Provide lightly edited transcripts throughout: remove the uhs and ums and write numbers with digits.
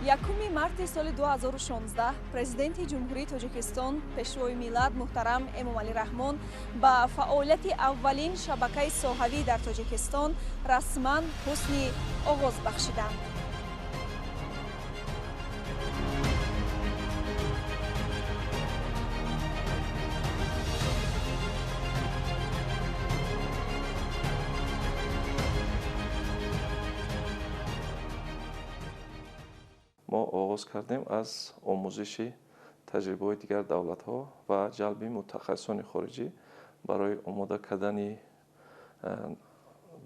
1 марти соли 2016 президенти ҷумҳурии Тоҷикистон пешрои миллат муҳтарам Эмомалӣ Раҳмон ба фаъолияти аввалин шабакаи соҳавӣ дар Тоҷикистон расман ҳусни оғоз бахшиданд. ما آغاز کردیم از آموزش تجربه دیگر دولت ها و جلب متخصصان خارجی برای آماده کردن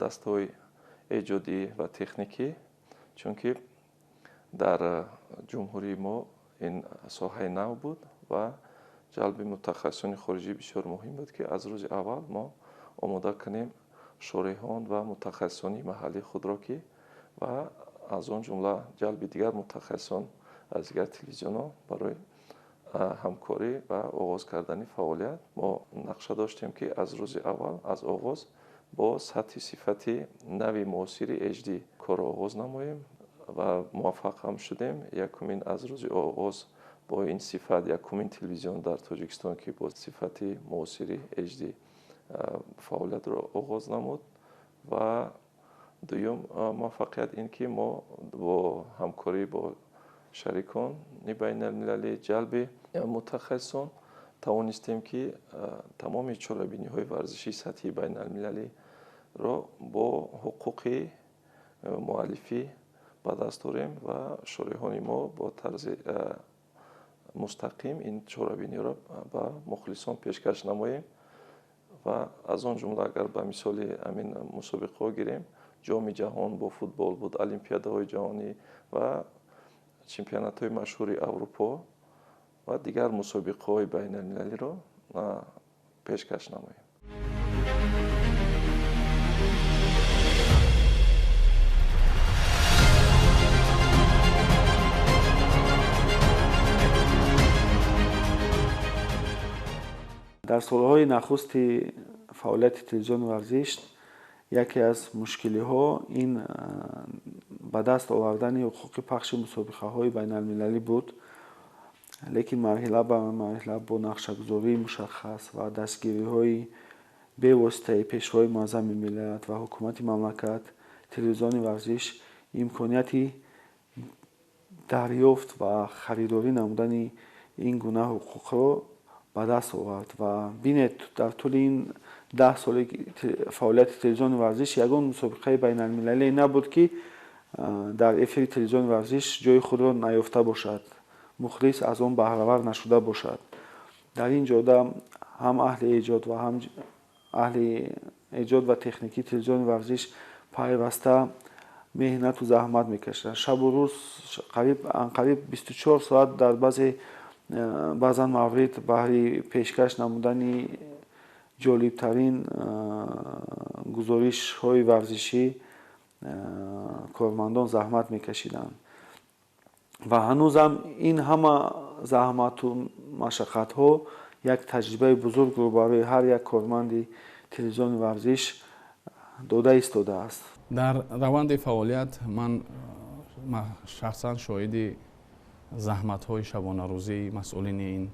دستای ایجادی و تکنیکی، چون که در جمهوری ما این ساحه نو بود و جلب متخصصان خارجی بسیار مهم بود که از روز اول ما آماده کنیم شارحان و متخصصان محلی خود را که و از آن جمله جلب دیگر متخصصان از دیگر تلویزیون ها برای همکاری و آغاز کردن فعالیت ما نقشه داشتیم که از روز اول از آغاز با سطح صفتی نوی معاصر HD کار آغاز نماییم و موفق هم شدیم. یکمین از روز آغاز با این صفت یکمین تلویزیون در تاجیکستان که با صفت معاصر HD فعالیت را آغاز نمود و دوم موفقیت این که ما با همکاری با شریکان بین المللی جلب متخصصان توانستیم که تمام چاره‌بینی های ورزشی سطحی بین المللی را با حقوق مؤلفی به دست آوریم و شارحان ما با طرز مستقیم این چاره‌بینی را به مخلصان پیشکش نماییم و از آن جمله اگر به مثال همین مسابقه ها گیریم جام جهان با فوتبال بود، المپیادهای جهانی و چمپیونات های مشهور اروپا و دیگر مسابقه های بین المللی را پیشکش نماییم. در سالهای نخست فعالیت تلویزیون ورزش یکی از مشکلی ها این به دست آوردن حقوق پخش مسابقه های بین المللی بود، لیکن مرحله به مرحله با نقشه گذاری مشخص و دستگیری های به واسطه پیشروی معظم ملت و حکومت مملکت تلویزیون ورزش امکانیتی دریافت و خریداری نمودن این گونه حقوق را به دست آورد و بینید در طول این 10 سال فعالیت تلویزیون ورزش یگان مسابقه بین المللی نبود که در افیر تلویزیون ورزش جای خود را نیافته باشد، مخلص از آن بهره‌ور نشده باشد. در این جاده هم اهل ایجاد و تکنیکی تلویزیون ورزش پیوسته مهنت و زحمت میکشند. شب و روز قریب 24 ساعت در بعضا موارد برای پیشکش نمودن جالبترین گزارش های ورزشی کارمندان زحمت میکشیدند و هنوزم این همه زحمت و مشقت ها یک تجربه بزرگ رو برای هر یک کارمند تلویزیون ورزش داده ایستاده است. در روند فعالیت من شخصا شاهد زحمت های شبانه روزی مسئولین این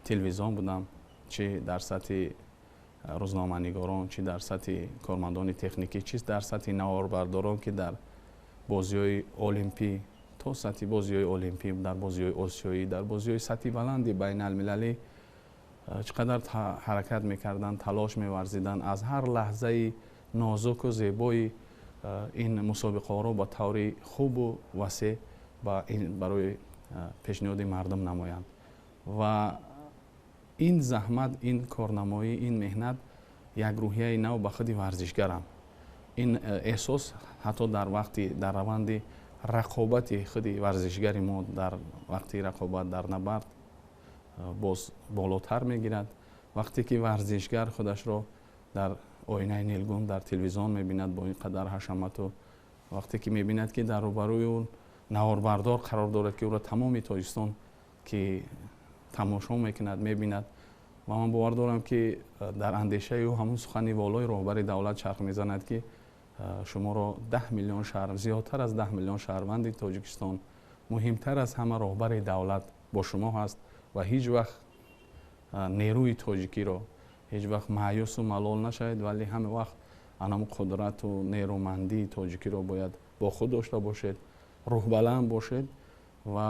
تلویزیون بودم، چه در سطح روزنامه‌نگاران، چه در سطح کارمندان تکنیکی، چه در سطح نواربرداران که در بازی‌های المپی تا سطح بازی‌های المپی، در بازی‌های آسیایی، در بازی‌های سطح بلند بین المللی چقدر حرکت می‌کردند، تلاش می‌ورزیدند از هر لحظه نازک و زیبای این مسابقه را با طور خوب و وسیع برای پیشنهاد مردم نمایند و این زحمت، این کارنمایی، این مهنت یک روحیه نو به خود ورزشگرم. این احساس حتی در روند رقابت خود ورزشگر ما در وقتی رقابت در نبرد باز بالاتر میگیرد. وقتی که ورزشگر خودش را در آینه نیلگون در تلویزیون میبیند با این قدر حشمت و وقتی که میبیند که در روبروی اون نواربردار قرار دارد که او را تمام تاجیکستان که تماشا میکند میبیند و من باور دارم که در اندیشه او همون سخن والای رهبر دولت چرخ میزند که شما را 10 میلیون شهر، زیادتر از 10 میلیون شهروند تاجیکستان муҳимтар аз ҳама роҳбари давлат бо шумо ҳаст ва ҳеҷ вақт нерӯи тоҷикиро ҳеҷ вақт маъюсу малол нашавед, вале ҳама вақт анамо қудрату нерӯмандии тоҷикиро бояд бо худ дошта бошед, рӯҳбаланд бошед ва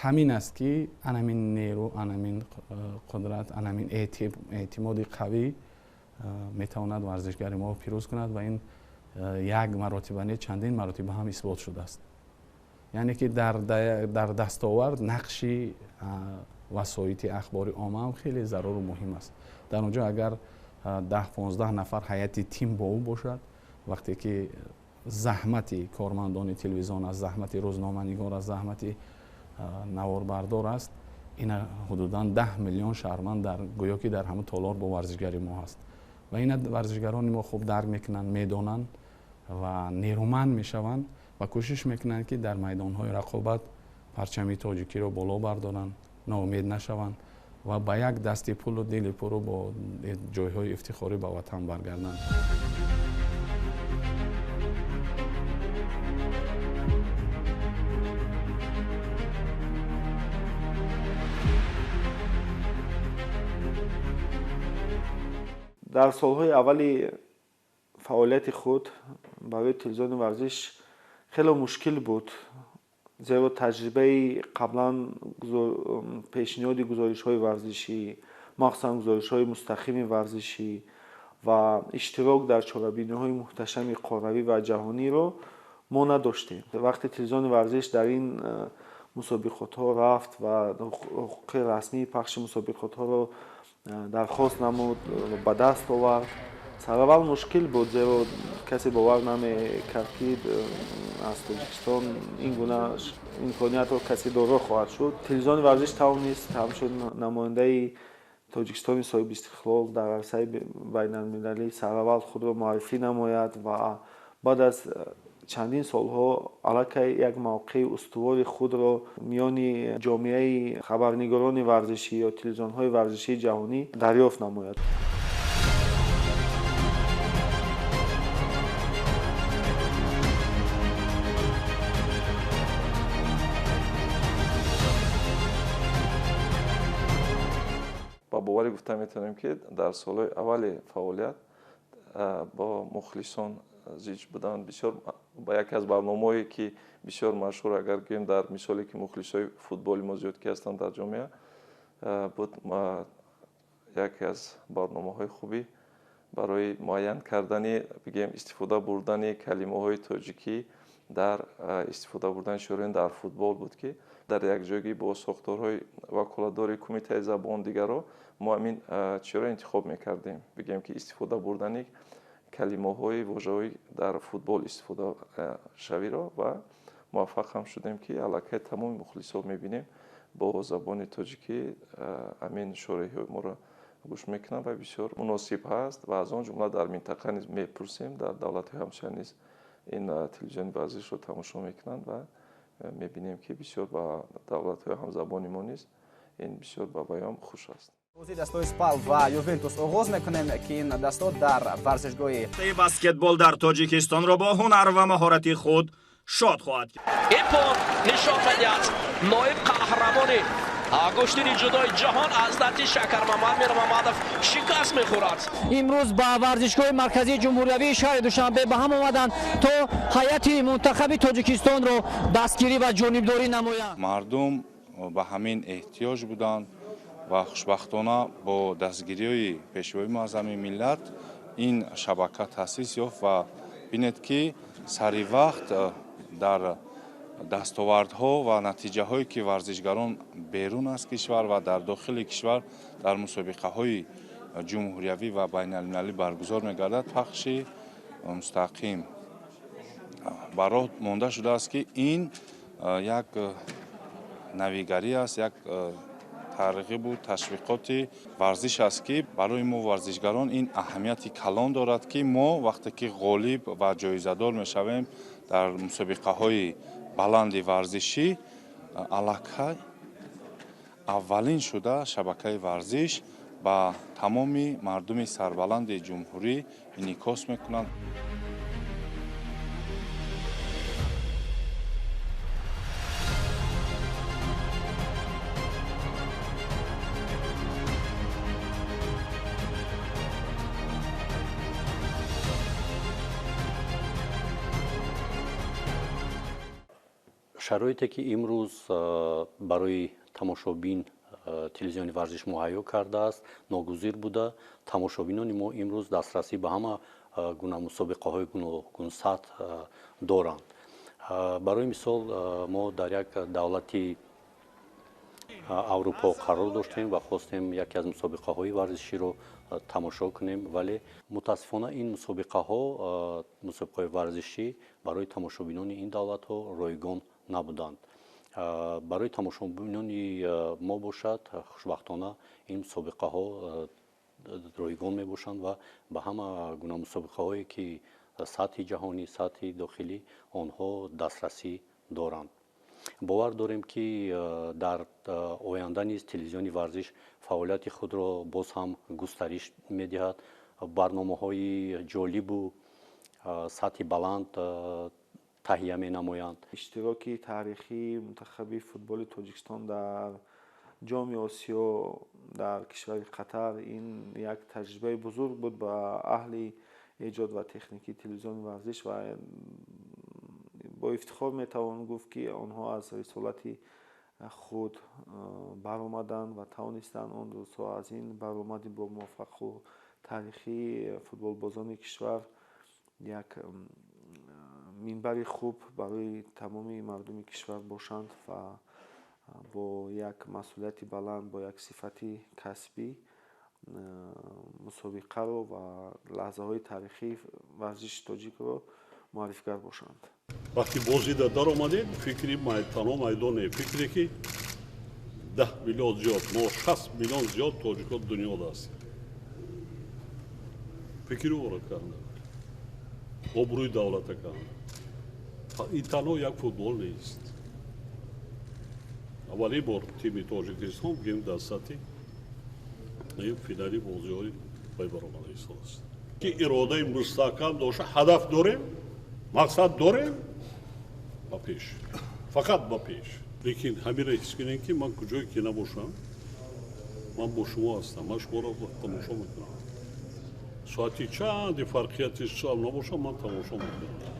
ҳамин аст ки анамин нерӯ, анамин қудрат, анамин эътимоди қавӣ метавонад варзишгари мо пирӯз кунад ва ин як маротиба не чандин маротиба ҳам исбот шудааст. яъне ки дар дастовард нақши васоити ахбори омма ҳам хеле заруру муҳим аст. дар онҷо агар 10-15 нафар ҳайати тим бо ӯ бошад, вақте ки заҳмати кормандони телевизион аст, заҳмати рӯзноманигор аст, заҳмати наворбардор аст, ина ҳудудан 10 миллион шаҳрванд гӯё ки дар ҳамун толор бо варзишгари мо ҳаст ва ина варзишгарони мо хуб дарк мекунанд, медонанд ва нерӯманд мешаванд ва кӯшиш мекунанд ки дар майдонҳои рақобат парчами тоҷикиро боло бардоранд, ноумед нашаванд ва ба як дасти пулу дили пуру бо ҷойҳои ифтихорӣ ба ватан баргарданд. дар солҳои аввали фаъолияти худ барои телевизиони варзиш хеле мушкил буд, зеро таҷрибаи қаблан пешниҳоди гузоришҳои варзишӣ, махсусан гузоришҳои мустақими варзишӣ ва иштирок дар чорабиниҳои муҳташами қоравӣ ва ҷаҳониро мо надоштем. вақте телевизиони варзиш дар ин мусобиқотҳо рафт ва ҳуқуқи расмии пахши мусобиқотҳоро дархост намуд, ба даст овард, сараввал мушкил буд, зеро касе бовар намекард ки аз Тоҷикистон ин гуна имкониятро касе доро хоҳад шуд. телевизиони варзиш тавонист ҳамчун намояндаи Тоҷикистони соҳиби истиқлол дар арсаи байналмилалӣ сараввал худро муаррифӣ намояд ва баъд аз чандин солҳо аллакай як мавқеи устувори худро миёни ҷомеаи хабарнигорони варзишӣ ё телевизионҳои варзишии ҷаҳонӣ дарёфт намояд. ба боварӣ гуфта метавонем ки дар солҳои аввали фаъолият бо мухлисон зич будан бисёр ба яке аз барномаҳое ки бисёр машҳур агар гӯем дар мисоле ки мухлисои футболи мо зиёд ки ҳастанд дар ҷомеа буд яке аз барномаҳои хубӣ барои муайян кардани бигем истифода бурдани калимаҳои тоҷикӣ дар истифода бурдани шӯрин дар футбол буд ки дар якҷоягӣ бо сохторҳои ваколатдори кумитаи забон дигаро мо ҳамин чиро интихоб мекардем, бигем ки истифода бурдани калимаҳои вожаҳои дар футбол истифода шавиро ва муваффақ ҳам шудем ки аллакай тамоми мухлисо мебинем бо забони тоҷикӣ ҳамин шораиҳои моро гӯш мекунанд ва бисёр муносиб ҳаст ва аз он ҷумла дар минтақа низ мепурсем, дар давлатҳои ҳамсояр низ ин телевизиони варзишро тамошо мекунанд ва мебинем ки бисёр ба давлатҳои ҳамзабони мо низ ин бисёр ба баён хуш аст. бозии дастои СПАЛ ва Ювентус оғоз мекунем ки ин дасто дар варзишгоҳи баскетбол дар Тоҷикистонро бо ҳунар ва маҳорати худ шод хоҳад кард. ипон нишон медиҳад ноиб қаҳрамони гӯштини ҷудои ҷаҳон аз дасти Шакармамад Мирамамадов шикаст мехӯрад. имрӯз ба варзишгоҳи марказии ҷумҳуриявии шаҳри Душанбе ба ҳам омаданд то ҳайати мунтахаби Тоҷикистонро дастгирӣ ва ҷонибдорӣ намоянд. мардум ба ҳамин эҳтиёҷ буданд ва хушбахтона бо дастгирии пешвои муаззами миллат ин шабака таъсис ёфт ва бинед ки сари вақт дар дастовардҳо ва натиҷаҳое ки варзишгарон берун аз кишвар ва дар дохили кишвар дар мусобиқаҳои ҷумҳуриявӣ ва байналмилалӣ баргузор мегардад, пахши мустақим ба роҳ монда шудааст ки ин як навигарӣ аст, як тарғибу ташвиқоти варзиш аст ки барои мо варзишгарон ин аҳамияти калон дорад ки мо вақте ки ғолиб ва ҷоизадор мешавем дар мусобиқаҳои баланди варзишӣ аллакай аввалин шуда шабакаи варзиш ба тамоми мардуми сарбаланди ҷумҳурӣ инъикос мекунад. шароите ки имрӯз барои тамошобин телевизиони варзиш муҳайё кардааст ногузир буда тамошобинони мо имрӯз дастрасӣ ба ҳама гуна мусобиқаҳои гунсатҳ доранд. барои мисол мо дар як давлати аврупо қарор доштем ва хостем яке аз мусобиқаҳои варзиширо тамошо кунем, вале мутаассифона ин мусобиқаҳои варзишӣ барои тамошобинони ин давлатҳо ройгон набуданд. барои тамошобинони мо бошад хушбахтона ин мусобиқаҳо ройгон мебошанд ва ба ҳама гуна мусобиқаҳое ки сатҳи ҷаҳонӣ сатҳи дохилӣ онҳо дастрасӣ доранд. бовар дорем ки дар оянда низ телевизиони варзиш фаъолияти худро боз ҳам густариш медиҳад. барномаҳои ҷолибу сатҳи баланд таҳия менамоянд. иштироки таърихии мунтахаби футболи тоҷикистон дар ҷоми осиё дар кишвари қатар ин як таҷрибаи бузург буд ба аҳли эҷод ва техникии телевизиони варзиш ва бо ифтихор метавон гуфт ки онҳо аз рисолати худ баромаданд ва тавонистанд он рӯзҳо аз ин баромади бо муваффақу таърихии футболбозони кишвар як минбари хуб барои тамоми мардуми кишвар бошанд ва бо як масъулияти баланд бо як сифати касбӣ мусобиқаро ва лаҳзаҳои таърихии варзиши тоҷикро муаррифгар бошанд. вақти бозида даромадед фикри танҳо майдоне фикре ки 10 миллион зиёд мо 60 миллион зиёд тоҷико дунёда ҳастем. фикри оро карда обрӯи давлата карда ин танҳо як футбол нест. аввалин бор тими тоҷикистон гим дар сатҳи финали бозиҳои пайбаромадаи сол аст ки иродаи мустаҳкам доша ҳадаф дорем мақсад дорем ба пеш фақат ба пеш. лекин ҳамира ҳис кунем ки ман куҷое ки набошам ман бо шумо ҳастам ман шуморо тамошо мекунам соати чанди фарқияти сал набошам ман тамошо мекунам.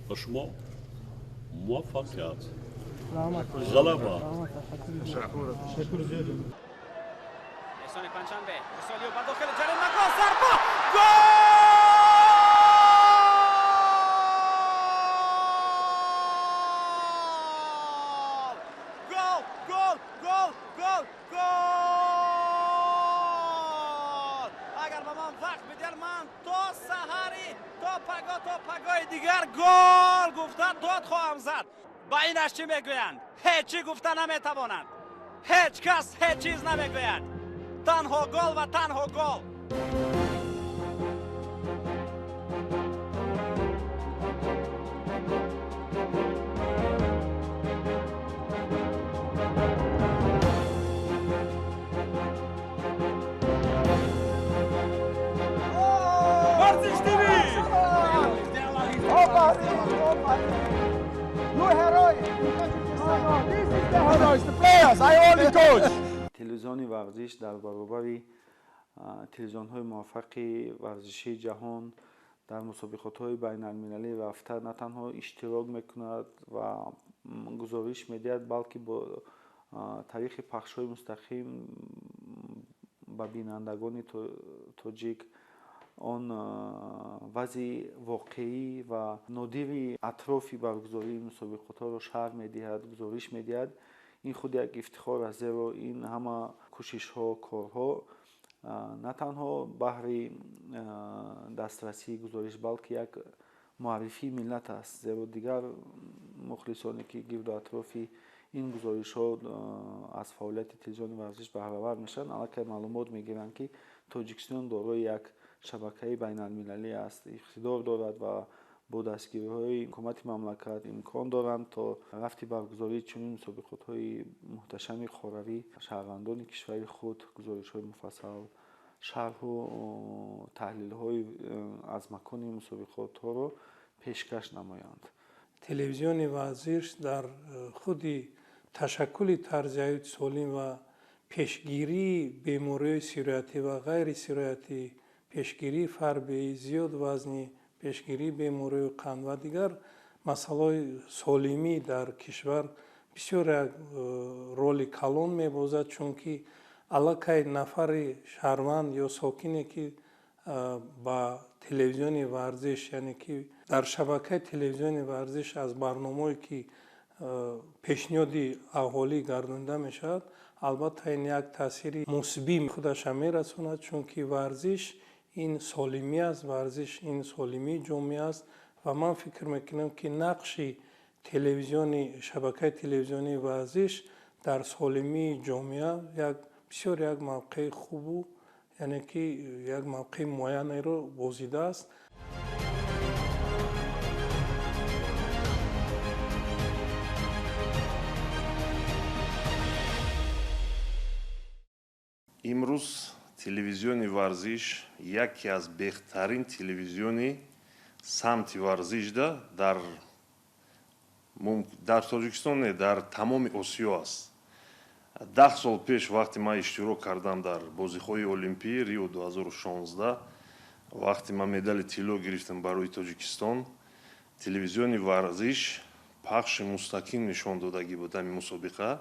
ба шумо муваффақият ғалаба. اگر به من وقت بدید من تا سحری تا پگاه دیگر گل گفته داد خواهم زد. با اینش چی میگویند؟ هیچی گفته نمیتوانند. هیچ کس هیچ چیز نمیگوید. تنها گل و تنها گل. телевизиони варзиш дар баробари телевизионҳои муваффақи варзишии ҷаҳон дар мусобиқотҳои байналмилалӣ рафта на танҳо иштирок мекунад ва гузориш медиҳад, балки бо тариқи пахшҳои мустақим ба бинандагони тоҷик он вазъи воқеӣ ва нодири атрофи баргузории мусобиқотҳоро шарҳ медиҳад, гузориш медиҳад. ин худ як ифтихор аст, зеро ин ҳама кӯшишҳо корҳо на танҳо баҳри дастрасии гузориш, балки як муаррифии миллат аст, зеро дигар мухлисоне ки гирду атрофи ин гузоришҳо аз фаъолияти телевизиони варзиш баҳравар мешаванд, аллакай маълумот мегиранд ки тоҷикистон дорои як шабакаи байналмилалӣ аст, иқтидор дорад ва бо дастгириҳои ҳукумати мамлакат имкон доранд то рафти баргузории чунин мусобиқотҳои муҳташами хоравӣ шаҳрвандони кишвари худ гузоришҳои муфассал, шарҳу таҳлилҳои аз макони мусобиқотҳоро пешкаш намоянд. телевизиони варзиш дар худи ташаккули тарзи ҳаёти солим ва пешгирии бемориҳои сироятӣ ва ғайри сироятӣ, пешгирии фарбеӣ, зиёд вазнӣ, пешгирии бемориҳои қанд ва дигар масъалаи солимӣ дар кишвар бисёр як роли калон мебозад, чунки аллакай нафари шаҳрванд ё сокине ки ба телевизиони варзиш, яъне ки дар шабакаи телевизиони варзиш аз барномае ки пешниҳоди аҳолӣ гардонида мешавад, албатта ин як таъсири мусбӣ худаша мерасонад, чунки варзиш ин солимӣ аст, варзиш ин солимии ҷомеа аст ва ман фикр мекунам ки нақши телевизиони шабакаи телевизионии варзиш дар солимии ҷомеа як бисёр як мавқеи хубу, яъне ки як мавқеи муайянеро бозидааст. имрӯз телевизиони варзиш яке аз беҳтарин телевизиони самти варзишда дар тоҷикистон не, дар тамоми осиё аст. 10 сол пеш вақте ман иштирок кардам дар бозиҳои олимпии Рио 2016, вақте ман медали тилло гирифтам барои Тоҷикистон, телевизиони варзиш пахши мустақим нишон додагӣ буд ҳамин мусобиқа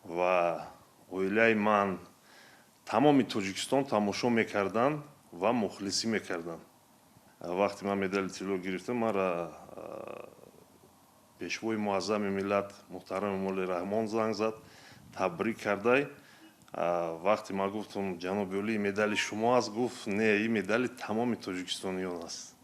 ва оилаи ман тамоми Тоҷикистон тамошо мекарданд ва мухлисӣ мекарданд. Вақте ман медали тилло гирифтам, мара пешвои муаззами миллат муҳтарам Эмомали Раҳмон занг зад, табрик кардай. Вақте ман гуфтам ҷаноби олӣ медали шумо аст, гуфт не, ин медали тамоми тоҷикистониён аст.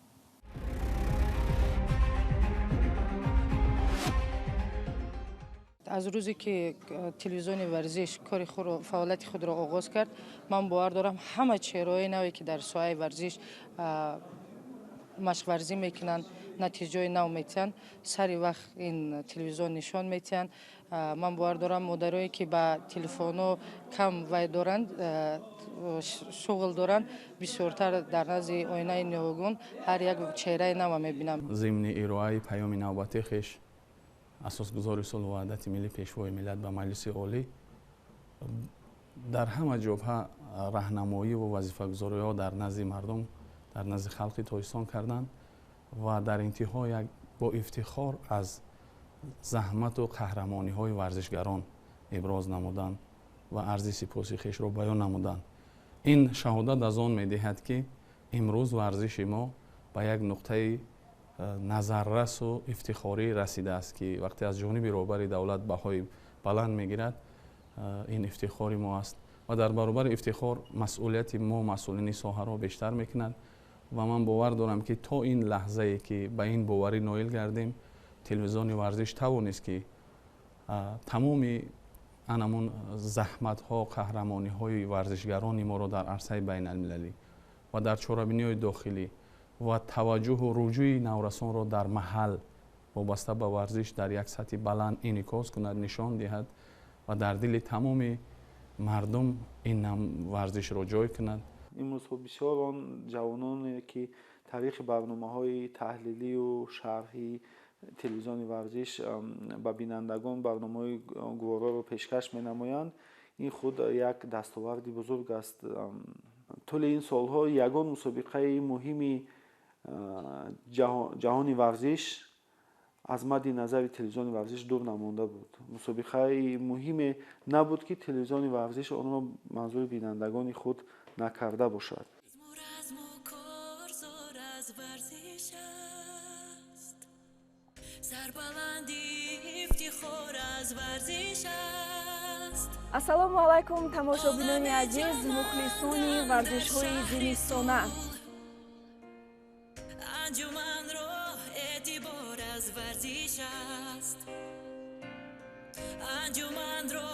аз рӯзе ки телевизиони варзиш кори фаъолияти худро оғоз кард, ман бовар дорам ҳама чеҳраҳои наве ки дар соҳаи варзиш машқварзӣ мекунанд, натиҷаҳои нав метиҳанд, сари вақт ин телевизион нишон метиҳанд. ман бовар дорам модарое ки ба телефоно кам вай доранд, шуғл доранд, бисёртар дар назди оинаи ниҳогон ҳар як чеҳраи нава мебинам. зимни ироаи паёми навбати хеш асосгузори сулҳу ваҳдати миллӣ пешвои миллат ба маҷлиси олӣ дар ҳама ҷобҳа раҳнамоӣ ва вазифагузориҳо дар назди мардум, дар назди халқи тоҷикистон карданд ва дар интиҳо як бо ифтихор аз заҳмату қаҳрамониҳои варзишгарон иброз намуданд ва арзи сипоси хешро баён намуданд. ин шаҳодат аз он медиҳад ки имрӯз варзиши мо ба як нуқтаи назаррасу ифтихорӣ расидааст ки вақте аз ҷониби роҳбари давлат баҳои баланд мегирад, ин ифтихори мо аст ва дар баробари ифтихор масъулияти мо масъулини соҳаро бештар мекунад ва ман бовар дорам ки то ин лаҳзае ки ба ин боварӣ ноил гардем, телевизиони варзиш тавонист ки тамоми анамон заҳматҳо, қаҳрамониҳои варзишгарони моро дар арсаи байналмилалӣ ва дар чорабиниҳои дохилӣ ва таваҷҷӯҳу руҷӯи наврасонро дар маҳал вобаста ба варзиш дар як сатҳи баланд инъикос кунад, нишон диҳад ва дар дили тамоми мардум ин варзишро ҷой кунад. имрӯзҳо бисёр он ҷавононе ки тариқи барномаҳои таҳлилию шарҳи телевизиони варзиш ба бинандагон барномаҳои гувороро пешкаш менамоянд, ин худ як дастоварди бузург аст. тӯли ин солҳо ягон мусобиқаи муҳими ҷаҳони варзиш аз мадди назари телевизиони варзиш дур намонда буд. мусобиқаи муҳиме набуд ки телевизиони варзиш онро манзури бинандагони худ накарда бошад. ассалому алайкум тамошобинони азиз, мухлисони варзишҳои зимистона. анҷуманро эътибор аз варзиш аст, анҷуманро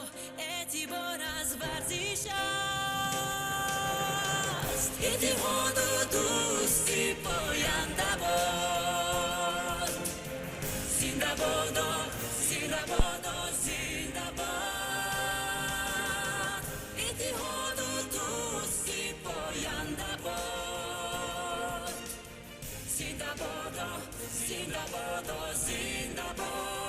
эътибор аз варзиш аст. иттиҳоду дӯстӣ поянда бод, зинда бодо, зинда бодо, зинда бод. иттиҳоду дӯстӣ поянда бод, зинда бодо, зинда бодо, зинда бод.